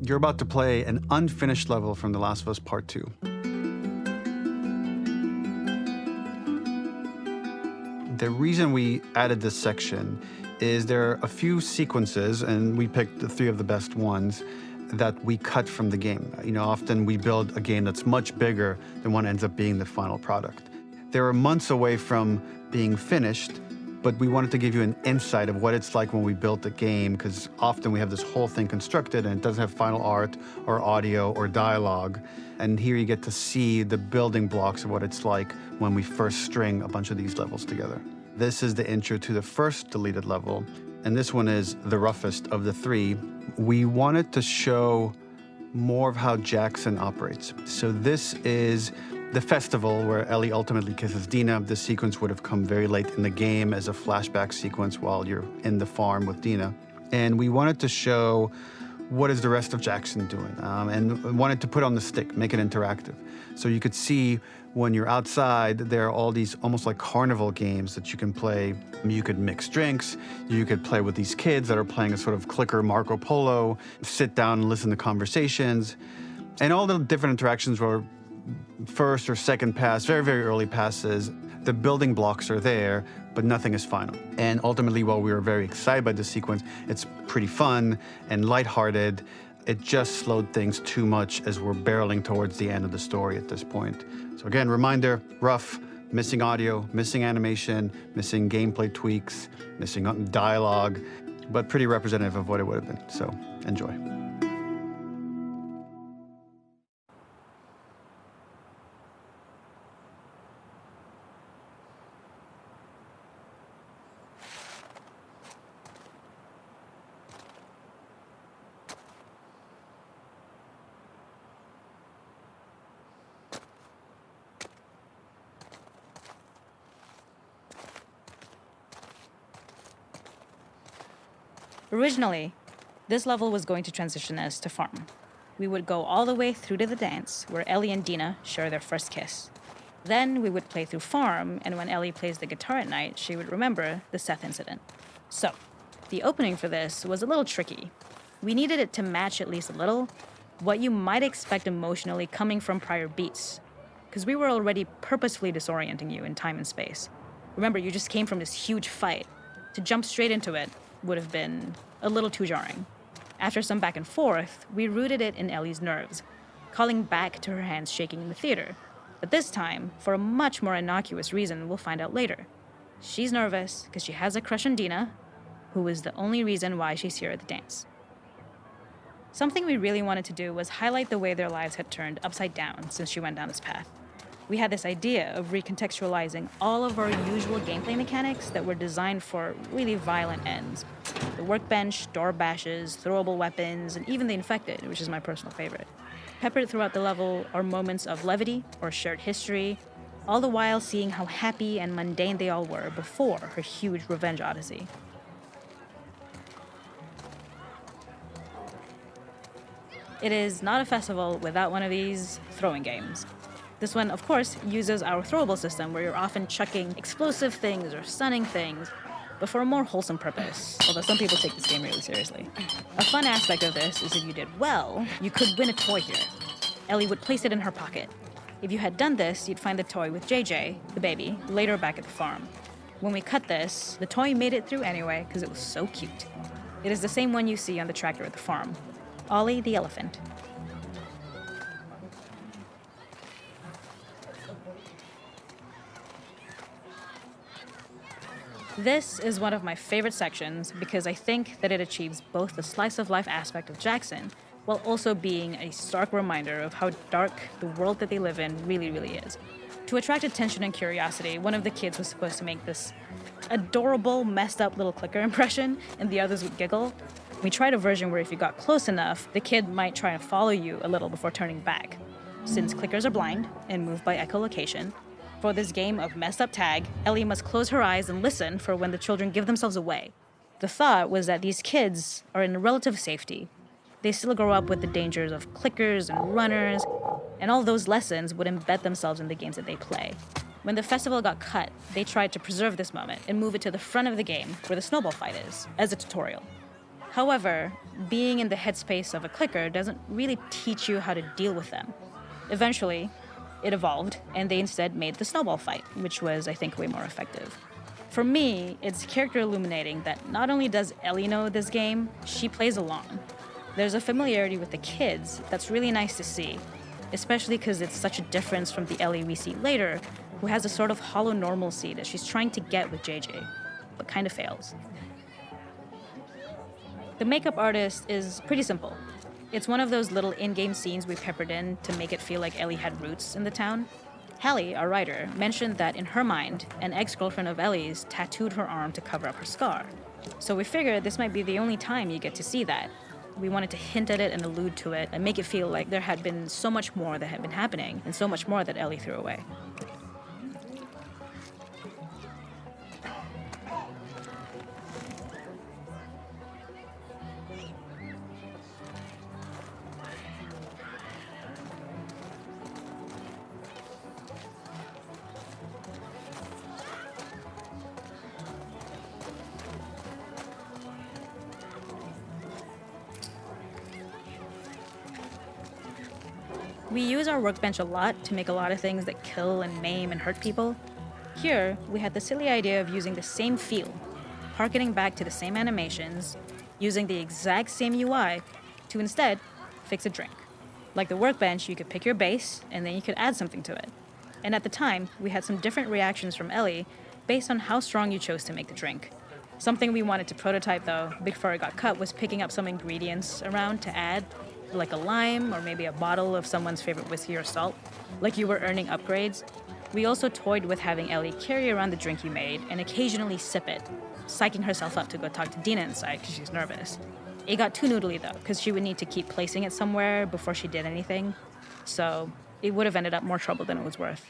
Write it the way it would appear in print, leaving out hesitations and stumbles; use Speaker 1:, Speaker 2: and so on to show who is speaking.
Speaker 1: You're about to play an unfinished level from The Last of Us Part 2. The reason we added this section is there are a few sequences, and we picked the 3 of the best ones, that we cut from the game. Often we build a game that's much bigger than what ends up being the final product. They were months away from being finished, but we wanted to give you an insight of what it's like when we built a game, because often we have this whole thing constructed and it doesn't have final art or audio or dialogue. And here you get to see the building blocks of what it's like when we first string a bunch of these levels together. This is the intro to the first deleted level, and this one is the roughest of the 3. We wanted to show more of how Jackson operates. So this is the festival where Ellie ultimately kisses Dina. This sequence would have come very late in the game as a flashback sequence while you're in the farm with Dina. And we wanted to show what is the rest of Jackson doing, and wanted to put on the stick, make it interactive. So you could see when you're outside, there are all these almost like carnival games that you can play. You could mix drinks, you could play with these kids that are playing a sort of clicker Marco Polo, sit down and listen to conversations. And all the different interactions were first or second pass, very, very early passes. The building blocks are there, but nothing is final. And ultimately, while we were very excited by this sequence, it's pretty fun and lighthearted. It just slowed things too much as we're barreling towards the end of the story at this point. So again, reminder, rough, missing audio, missing animation, missing gameplay tweaks, missing dialogue, but pretty representative of what it would have been. So enjoy.
Speaker 2: Originally, this level was going to transition us to farm. We would go all the way through to the dance, where Ellie and Dina share their first kiss. Then we would play through farm, and when Ellie plays the guitar at night, she would remember the Seth incident. So, the opening for this was a little tricky. We needed it to match at least a little what you might expect emotionally coming from prior beats, because we were already purposefully disorienting you in time and space. Remember, you just came from this huge fight. To jump straight into it would have been a little too jarring. After some back and forth, we rooted it in Ellie's nerves, calling back to her hands shaking in the theater. But this time, for a much more innocuous reason we'll find out later. She's nervous because she has a crush on Dina, who is the only reason why she's here at the dance. Something we really wanted to do was highlight the way their lives had turned upside down since she went down this path. We had this idea of recontextualizing all of our usual gameplay mechanics that were designed for really violent ends. The workbench, door bashes, throwable weapons, and even the infected, which is my personal favorite. Peppered throughout the level are moments of levity or shared history, all the while seeing how happy and mundane they all were before her huge revenge odyssey. It is not a festival without one of these throwing games. This one, of course, uses our throwable system where you're often chucking explosive things or stunning things, but for a more wholesome purpose, although some people take this game really seriously. A fun aspect of this is if you did well, you could win a toy here. Ellie would place it in her pocket. If you had done this, you'd find the toy with JJ, the baby, later back at the farm. When we cut this, the toy made it through anyway because it was so cute. It is the same one you see on the tractor at the farm. Ollie the elephant. This is one of my favorite sections because I think that it achieves both the slice-of-life aspect of Jackson while also being a stark reminder of how dark the world that they live in really, really is. To attract attention and curiosity, one of the kids was supposed to make this adorable, messed up little clicker impression, and the others would giggle. We tried a version where if you got close enough, the kid might try to follow you a little before turning back. Since clickers are blind and move by echolocation, for this game of messed up tag, Ellie must close her eyes and listen for when the children give themselves away. The thought was that these kids are in relative safety. They still grow up with the dangers of clickers and runners, and all those lessons would embed themselves in the games that they play. When the festival got cut, they tried to preserve this moment and move it to the front of the game where the snowball fight is, as a tutorial. However, being in the headspace of a clicker doesn't really teach you how to deal with them. Eventually, it evolved, and they instead made the snowball fight, which was, I think, way more effective. For me, it's character illuminating that not only does Ellie know this game, she plays along. There's a familiarity with the kids that's really nice to see, especially because it's such a difference from the Ellie we see later, who has a sort of hollow normalcy that she's trying to get with JJ, but kind of fails. The makeup artist is pretty simple. It's one of those little in-game scenes we peppered in to make it feel like Ellie had roots in the town. Hallie, our writer, mentioned that in her mind, an ex-girlfriend of Ellie's tattooed her arm to cover up her scar. So we figured this might be the only time you get to see that. We wanted to hint at it and allude to it and make it feel like there had been so much more that had been happening and so much more that Ellie threw away. We use our workbench a lot to make a lot of things that kill and maim and hurt people. Here, we had the silly idea of using the same feel, harkening back to the same animations, using the exact same UI to instead fix a drink. Like the workbench, you could pick your base and then you could add something to it. And at the time, we had some different reactions from Ellie based on how strong you chose to make the drink. Something we wanted to prototype though, before it got cut, was picking up some ingredients around to add, like a lime or maybe a bottle of someone's favorite whiskey or salt, like you were earning upgrades. We also toyed with having Ellie carry around the drink you made and occasionally sip it, psyching herself up to go talk to Dina inside because she's nervous. It got too noodly though, because she would need to keep placing it somewhere before she did anything, so it would have ended up more trouble than it was worth.